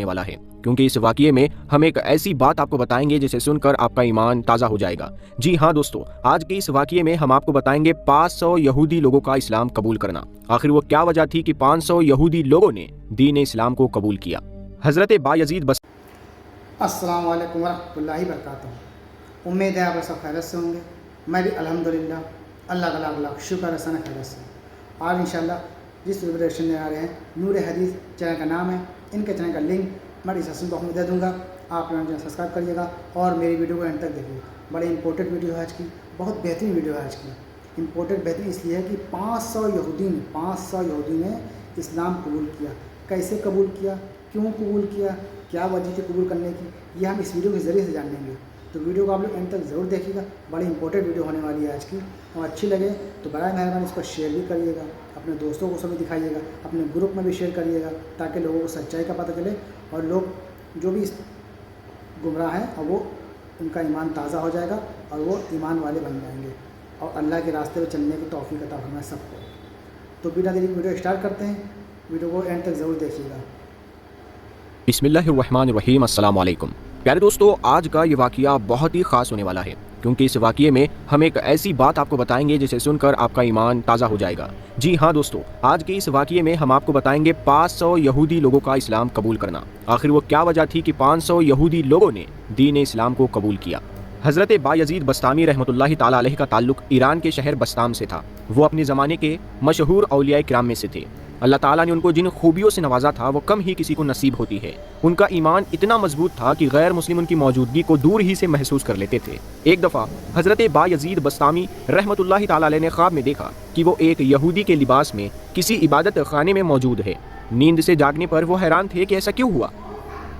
वाला है, क्योंकि इस वाकये में हम एक ऐसी बात आपको बताएंगे जिसे सुनकर आपका ईमान ताज़ा हो जाएगा। जी हाँ दोस्तों, आज के इस वाकये में हम आपको बताएंगे 500 यहूदी लोगों का इस्लाम कबूल करना। आखिर वो क्या वजह थी कि 500 यहूदी लोगों ने दीन इस्लाम को कबूल किया। हजरत बायजीद बस अस्सलाम वालेकुम वरहमतुल्लाहि वबरकातुहू। उम्मीद है आप सब खैरियत से होंगे। मैं भी अल्हम्दुलिल्लाह अल्लाह का लाख लाख शुक्र है सना खैरियत से। आज इंशाल्लाह जिस रिलेशन में आ रहे हैं नूर हदीस चैनल का नाम है। इनके चैनल का लिंक मैं डिस्क्रिप्शन बॉक्स में दे दूँगा, आप लोग चैनल सब्सक्राइब करिएगा और मेरी वीडियो को एंड तक देखिएगा। बड़ी इंपॉर्टेंट वीडियो है आज की, बहुत बेहतरीन वीडियो है आज की। इंपॉर्टेंट बेहतरीन इसलिए है कि 500 यहूदी ने इस्लाम कबूल किया। कैसे कबूल किया, क्यों कबूल किया, क्या वजह थी कबूल करने की, ये हम इस वीडियो के ज़रिए से जानेंगे। तो वीडियो को आप लोग एंड तक ज़रूर देखिएगा, बड़ी इंपॉर्टेंट वीडियो होने वाली है आज की। और अच्छी लगे तो बड़ा मेहरबानी इसको शेयर भी करिएगा, अपने दोस्तों को सभी दिखाइएगा, अपने ग्रुप में भी शेयर करिएगा, ताकि लोगों को सच्चाई का पता चले और लोग जो भी गुमराह हैं और वो उनका ईमान ताज़ा हो जाएगा और वो ईमान वाले बन जाएंगे और अल्लाह के रास्ते पर चलने की तौफीक अता फरमाए सबको। तो बिना देरी वीडियो स्टार्ट करते हैं, वीडियो को एंड तक ज़रूर देखिएगा। बिस्मिल्लाहिर्रहमानिर्रहीम। अस्सलाम वालेकुम प्यारे दोस्तों, आज का ये वाकया बहुत ही ख़ास होने वाला है, क्योंकि इस वाकये में हम एक ऐसी बात आपको बताएंगे जिसे सुनकर आपका ईमान ताज़ा हो जाएगा। जी हाँ दोस्तों, आज के इस वाकये में हम आपको बताएंगे 500 यहूदी लोगों का इस्लाम कबूल करना। आखिर वो क्या वजह थी कि 500 यहूदी लोगों ने दीन इस्लाम को कबूल किया। हज़रत बायजीद बस्तामी रहमतुल्लाहि ताला अलैह का ताल्लुक ईरान के शहर बस्ताम से था। वो अपने ज़माने के मशहूर औलिया किराम में से थे। अल्लाह ताला ने उनको जिन खूबियों से नवाजा था वो कम ही किसी को नसीब होती है। उनका ईमान इतना मजबूत था कि गैर मुस्लिम उनकी मौजूदगी को दूर ही से महसूस कर लेते थे। एक दफ़ा हज़रत बायजीद बस्तामी रहमतुल्लाहि ताला अलैह ने ख्वाब में देखा कि वो एक यहूदी के लिबास में किसी इबादत खाने में मौजूद है। नींद से जागने पर वो हैरान थे कि ऐसा क्यों हुआ,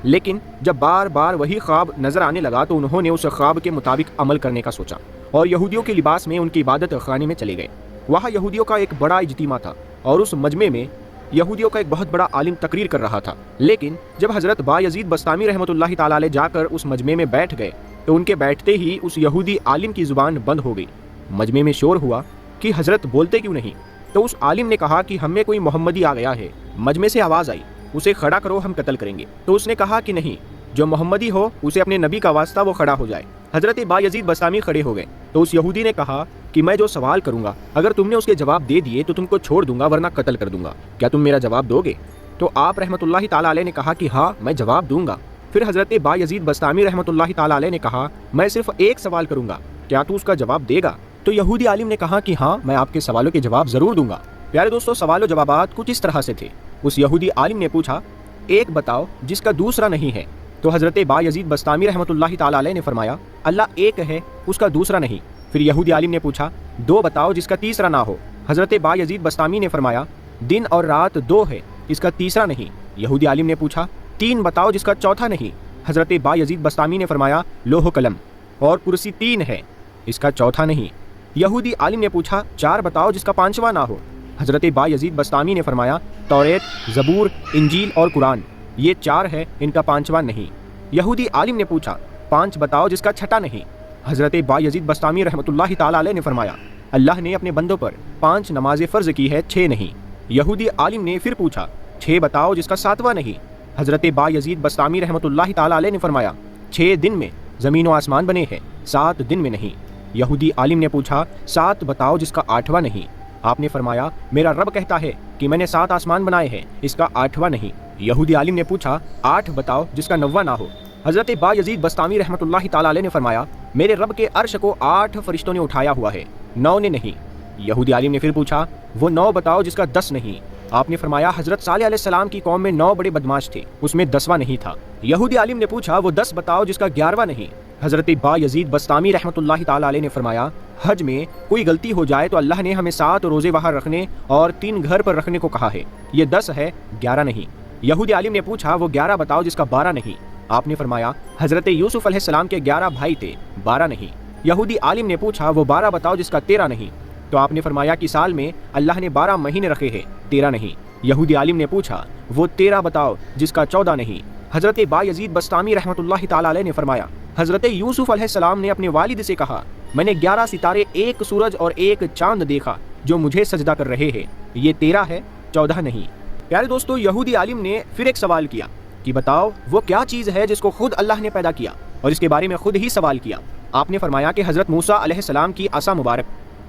लेकिन जब बार बार वही ख्वाब नजर आने लगा तो उन्होंने उस ख्वाब के मुताबिक अमल करने का सोचा और यहूदियों के लिबास में उनकी इबादत खाने में चले गए। वहाँ यहूदियों का एक बड़ा इज्तिमा था और उस मजमे में यहूदियों का एक बहुत बड़ा आलिम तकरीर कर रहा था। लेकिन जब हज़रत बायजीद बस्तामी रहमतुल्लाहि ताला अलैह जाकर उस मजमे में बैठ गए तो उनके बैठते ही उस यहूदी आलिम की ज़ुबान बंद हो गई। मजमे में शोर हुआ कि हज़रत बोलते क्यों नहीं। तो उस आलिम ने कहा कि हमें कोई मोहम्मदी आ गया है। मजमे से आवाज़ आई, उसे खड़ा करो, हम कत्ल करेंगे। तो उसने कहा कि नहीं, जो मोहम्मदी हो उसे अपने नबी का वास्ता वो खड़ा हो जाए। हज़रत बायजीद बस्तामी खड़े हो गए तो उस यहूदी ने कहा कि मैं जो सवाल करूंगा अगर तुमने उसके जवाब दे दिए तो तुमको छोड़ दूंगा, वरना कत्ल कर दूंगा। क्या तुम मेरा जवाब दोगे? तो आप रहमतुल्लाहि ताला अलैह ने कहा कि हाँ, मैं जवाब दूंगा। फिर हज़रत बायजीद बस्तामी रहमतुल्लाहि ताला अलैह ने कहा, मैं सिर्फ एक सवाल करूंगा, क्या तू उसका जवाब देगा? तो यहूदी आलिम ने कहा कि हाँ, मैं आपके सवालों के जवाब ज़रूर दूंगा। प्यारे दोस्तों, सवाल और जवाबात कुछ इस तरह से थे। उस यहूदी आलिम ने पूछा, एक बताओ जिसका दूसरा नहीं है। तो हज़रत बायजीद बस्तामी रहमतुल्लाहि ताला अलैह ने फरमाया, अल्लाह एक है, उसका दूसरा नहीं। फिर यहूदी आलिम ने पूछा, दो बताओ जिसका तीसरा ना हो। हज़रत बायजीद बस्तामी ने फरमाया, दिन और रात दो है, इसका तीसरा नहीं। यहूदी आलिम ने पूछा, तीन बताओ जिसका चौथा नहीं। हज़रत बायजीद बस्तामी ने फरमाया, लोह कलम और कुर्सी तीन है, इसका चौथा नहीं। यहूदी आलिम ने पूछा, चार बताओ जिसका पांचवा ना हो। हज़रत बायजीद बस्तामी ने फरमाया, तौरेत, ज़बूर, इंजील और कुरान, ये चार है, इनका पांचवा नहीं। यहूदी आलिम ने पूछा, पांच बताओ जिसका छठा नहीं। हज़रत बायजीद बस्तामी रहमतुल्लाहि ताला अलैह ने फरमाया, अल्लाह ने अपने बंदों पर 5 नमाज़ें फ़र्ज़ की है, 6 नहीं। यहूदी आलिम ने फिर पूछा, 6 बताओ जिसका 7वां नहीं। हज़रत बायजीद बस्तामी रहमतुल्लाहि ताला अलैह ने फरमाया, 6 दिन में ज़मीन व आसमान बने हैं, 7 दिन में नहीं। यहूदी आलिम ने पूछा, 7 बताओ जिसका 8वां नहीं। आपने फरमाया, मेरा रब कहता है कि मैंने 7 आसमान बनाए हैं, इसका 8वां नहीं। यहूदी आलिम ने पूछा, 8 बताओ जिसका 9वां ना हो। हज़रत बायजीद बस्तामी रहमतुल्लाहि ताला अलैह ने फरमाया, मेरे रब के अर्श को 8 फरिश्तों ने उठाया हुआ है, 9 ने नहीं। यहूदी आलिम ने फिर पूछा, वो 9 बताओ जिसका 10 नहीं। आपने फरमाया, हज़रत सालेह अलैहिस्सलाम की कौम में 9 बड़े बदमाश थे, उसमें 10वां नहीं था। यहूदी आलिम ने पूछा, वो 10 बताओ जिसका 11वां नहीं। हज़रत बायजीद बस्तामी रहमतुल्लाहि ताला अलैह ने फरमाया, हज में कोई गलती हो जाए तो अल्लाह ने हमें 7 रोज़े बाहर रखने और 3 घर पर रखने को कहा है, ये 10 है, 11 नहीं। यहूदी आलिम ने पूछा, वो 11 बताओ जिसका 12 नहीं। आपने फरमाया, हज़रत यूसुफ अलैहिस्सलाम के 11 भाई थे, 12 नहीं। यहूदी आलिम ने पूछा, वो 12 बताओ जिसका 13 नहीं। तो आपने फरमाया कि साल में अल्लाह ने 12 महीने रखे हैं, 13 नहीं। यहूदी आलिम ने पूछा, वो 13 बताओ जिसका 14 नहीं। हज़रत बायजीद बस्तामी रहमतुल्लाहि ताला अलैह ने फरमाया, हज़रत यूसुफ अलैहिस्सलाम ने अपने वालिद से कहा, मैंने 11 सितारे, 1 सूरज और 1 चांद देखा जो मुझे सजदा कर रहे हैं, ये 13 है, 14 नहीं। प्यारे दोस्तों, यहूदी आलिम ने फिर एक सवाल किया कि बताओ वो क्या चीज़ है जिसको खुद अल्लाह ने पैदा किया और इसके बारे में खुद ही सवाल किया। आपने फरमाया कि हज़रत मूसा अलैहिस्सलाम की असा मुबारक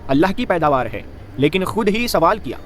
अल्लाह की पैदावार है, लेकिन खुद ही सवाल किया,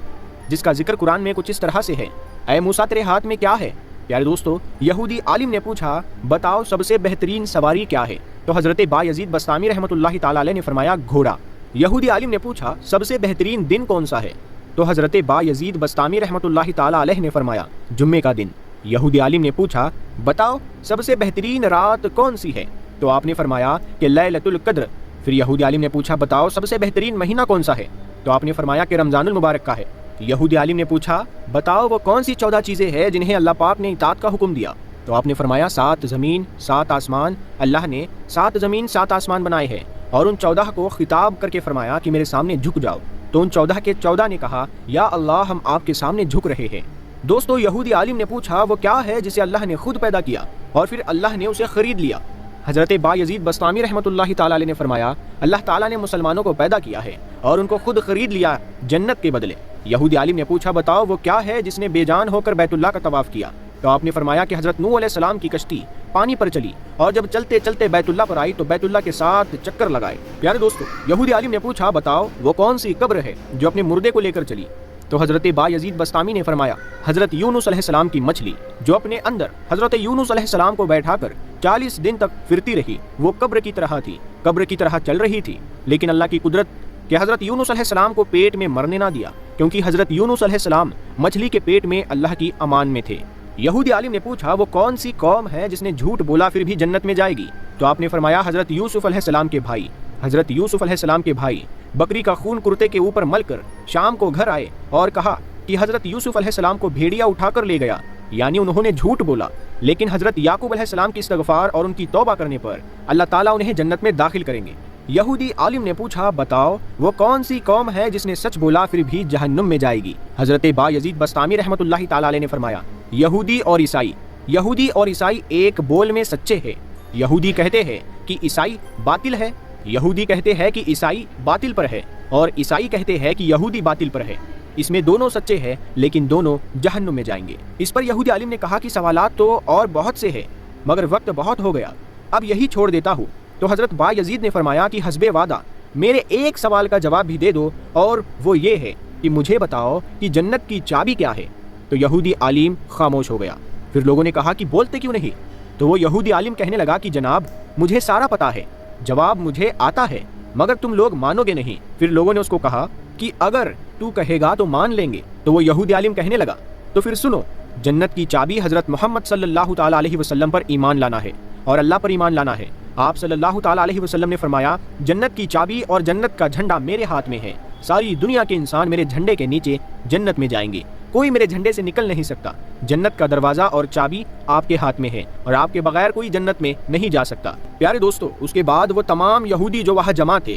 जिसका जिक्र कुरान में कुछ इस तरह से है, ऐ मूसा तेरे हाथ में क्या है। प्यारे दोस्तों, यहूदी आलिम ने पूछा बताओ सबसे बेहतरीन सवारी क्या है, तो हज़रत बायज़ीद बस्तामी रहमतुल्लाहि ताला अलैह ने फरमाया घोड़ा। यहूदी आलिम ने पूछा सबसे बेहतरीन दिन कौन सा है, तो हज़रत बायज़ीद बस्तामी रहमतुल्लाहि ताला अलैह ने फरमाया जुम्मे का दिन। यहूदी आलिम ने पूछा बताओ सबसे बेहतरीन रात कौन सी है, तो आपने फरमाया कि लैलतुल क़द्र। फिर यहूदी आलिम ने पूछा बताओ सबसे बेहतरीन महीना कौन सा है, तो आपने फरमाया कि रमज़ानुल मुबारक का है। यहूदी आलिम ने पूछा बताओ वो कौन सी 14 चीज़ें हैं जिन्हें अल्लाह पाक ने इताअत का हुक्म दिया, तो आपने फरमाया 7 ज़मीन 7 आसमान। अल्लाह ने 7 ज़मीन 7 आसमान बनाए हैं और उन 14 को खिताब करके फरमाया कि मेरे सामने झुक जाओ, तो उन 14 के 14 ने कहा या अल्लाह हम आपके सामने झुक रहे हैं। दोस्तों, यहूदी आलिम ने पूछा वो क्या है जिसे अल्लाह ने खुद पैदा किया और फिर अल्लाह ने उसे ख़रीद लिया। हज़रत बायज़ीद बस्तामी रहमतुल्लाहि ताला अलैह ने फरमाया अल्लाह ताला ने मुसलमानों को पैदा किया है और उनको खुद ख़रीद लिया जन्नत के बदले। यहूदी आलिम ने पूछा बताओ वो क्या है जिसने बेजान होकर बैतुल्लाह का तवाफ़ किया, तो आपने फरमाया कि हज़रत नूह अलैहिस्सलाम की कश्ती पानी पर चली और जब चलते चलते बैतुल्लाह पर आई तो बैतुल्लाह के 7 चक्कर लगाए। प्यारे दोस्तों, यहूदी आलिम ने पूछा बताओ वो कौन सी कब्र है जो अपने मुर्दे को लेकर चली, तो हज़रत बायज़ीद बस्तामी ने फरमाया हज़रत यूनुस अलैहिस्सलाम की मछली जो अपने अंदर हज़रत यूनुस अलैहिस्सलाम को बैठाकर 40 दिन तक फिरती रही, वो कब्र की तरह थी, कब्र की तरह चल रही थी, लेकिन अल्लाह की कुदरत कि हज़रत यूनुस अलैहिस्सलाम को पेट में मरने ना दिया, क्योंकि हज़रत यूनुस अलैहिस्सलाम मछली के पेट में अल्लाह की अमान में थे। यहूदी आलिम ने पूछा वो कौन सी कौम है जिसने झूठ बोला फिर भी जन्नत में जाएगी, तो आपने फरमाया हज़रत यूसुफ अलैहिस्सलाम के भाई। हज़रत यूसुफ अलैहिस्सलाम के भाई बकरी का खून कुर्ते के ऊपर मलकर शाम को घर आए और कहा कि हज़रत यूसुफ अलैहिस्सलाम को भेड़िया उठाकर ले गया, यानी उन्होंने झूठ बोला। लेकिन हज़रत याकूब अलैहिस्सलाम की इस्तग़फ़ार और उनकी तौबा करने पर अल्लाह ताला उन्हें जन्नत में दाखिल करेंगे। यहूदी आलिम ने पूछा बताओ वो कौन सी कौम है जिसने सच बोला फिर भी जहन्नुम में जाएगी। हज़रत बायज़ीद बस्तामी रहमतुल्लाहि ताला अलैह ने फरमाया यहूदी और ईसाई, यहूदी और ईसाई एक बोल में सच्चे हैं। यहूदी कहते हैं कि ईसाई बातिल है, यहूदी कहते हैं कि ईसाई बातिल पर है, और ईसाई कहते हैं कि यहूदी बातिल पर है। इसमें दोनों सच्चे हैं लेकिन दोनों जहन्नुम में जाएंगे। इस पर यहूदी आलिम ने कहा कि सवालात तो और बहुत से हैं मगर वक्त बहुत हो गया, अब यही छोड़ देता हूँ। तो हज़रत बायज़ीद ने फरमाया कि हस्बे वादा मेरे एक सवाल का जवाब भी दे दो, और वो ये है कि मुझे बताओ कि जन्नत की चाबी क्या है। तो यहूदी आलिम खामोश हो गया। फिर लोगों ने कहा कि बोलते क्यों नहीं, तो वो यहूदी आलिम कहने लगा कि जनाब मुझे सारा पता है, जवाब मुझे आता है, मगर तुम लोग मानोगे नहीं। फिर लोगों ने उसको कहा कि अगर तू कहेगा तो मान लेंगे। तो वो यहूदी आलिम कहने लगा तो फिर सुनो, जन्नत की चाबी हज़रत मोहम्मद सल्लल्लाहु ताला अलैहि वसल्लम पर ईमान लाना है और अल्लाह पर ईमान लाना है। आप सल्लल्लाहु ताला अलैहि वसल्लम ने फरमाया जन्नत की चाबी और जन्नत का झंडा मेरे हाथ में है, सारी दुनिया के इंसान मेरे झंडे के नीचे जन्नत में जाएंगे, कोई मेरे झंडे से निकल नहीं सकता। जन्नत का दरवाज़ा और चाबी आपके हाथ में है और आपके बगैर कोई जन्नत में नहीं जा सकता। प्यारे दोस्तों, उसके बाद वो तमाम यहूदी जो वहाँ जमा थे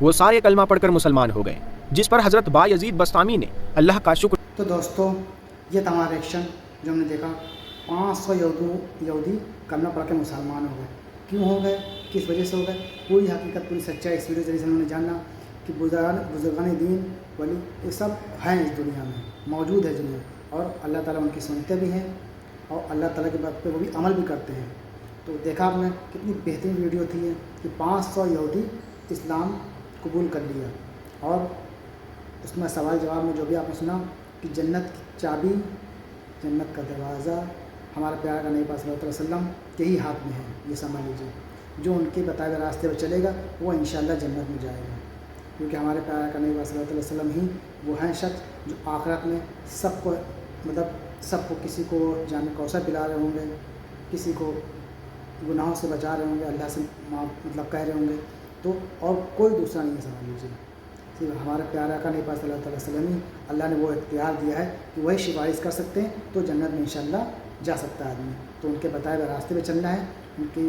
वो सारे कलमा पढ़कर मुसलमान हो गए, जिस पर हज़रत बायज़ीद बस्तामी ने अल्लाह का शुक्र। तो दोस्तों, ये था हमारा रिएक्शन जो हमने देखा। 500 यहूदी कलमा पढ़ के मुसलमान हो गए। क्यों हो गए, किस वजह से हो गए, पूरी हकीकत पूरी सच्चाई इस वीडियो जरिए से उन्होंने जाना कि बुजुर्गान दीन वली ये सब हैं इस दुनिया में, मौजूद है दुनिया, और अल्लाह ताला उनकी सुनते भी हैं और अल्लाह ताला के बात पे वो भी अमल भी करते हैं। तो देखा आपने कितनी बेहतरीन वीडियो थी ये कि 500 यहूदी इस्लाम कबूल कर लिया, और उसमें सवाल जवाब में जो भी आपने सुना कि जन्नत की चाबी, जन्नत का दरवाज़ा हमारा प्यारा का नबी पाक सल्लल्लाहु अलैहि वसल्लम के ही हाथ में है। ये समझ लीजिए, जो उनके बताए हुए रास्ते पर चलेगा वो इंशाअल्लाह जन्नत में जाएगा, क्योंकि हमारे प्यारा का नबी पाक सल्लल्लाहु अलैहि वसल्लम ही वो हैं शख्स जो आखिरत में सबको सबको किसी को जाने कौसर पिला रहे होंगे, किसी को गुनाहों से बचा रहे होंगे, अल्लाह से कह रहे होंगे, तो और कोई दूसरा नहीं है। समझ लीजिए, सिर्फ हमारे प्यारा का नबी पाक सल्लल्लाहु अलैहि वसल्लम ही अल्लाह ने वो इख्तियार दिया है कि वही सिफारिश कर सकते हैं, तो जन्नत में इंशाअल्लाह जा सकता है आदमी। तो उनके बताए हुए रास्ते पे चलना है, उनकी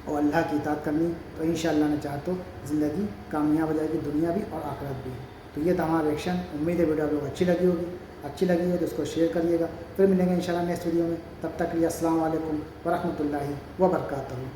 और अल्लाह की इताअत करनी, तो इंशाअल्लाह ने चाहा तो ज़िंदगी कामयाब हो जाएगी, दुनिया भी और आखिरत भी। तो ये था हमारा रिएक्शन। उम्मीद है वीडियो आप लोग अच्छी लगी होगी। अच्छी लगी है तो इसको शेयर करिएगा। फिर मिलेंगे इंशाअल्लाह नेक्स्ट वीडियो में। तब तक के लिए अस्सलाम वालेकुम व रहमतुल्लाहि व बरकातहू।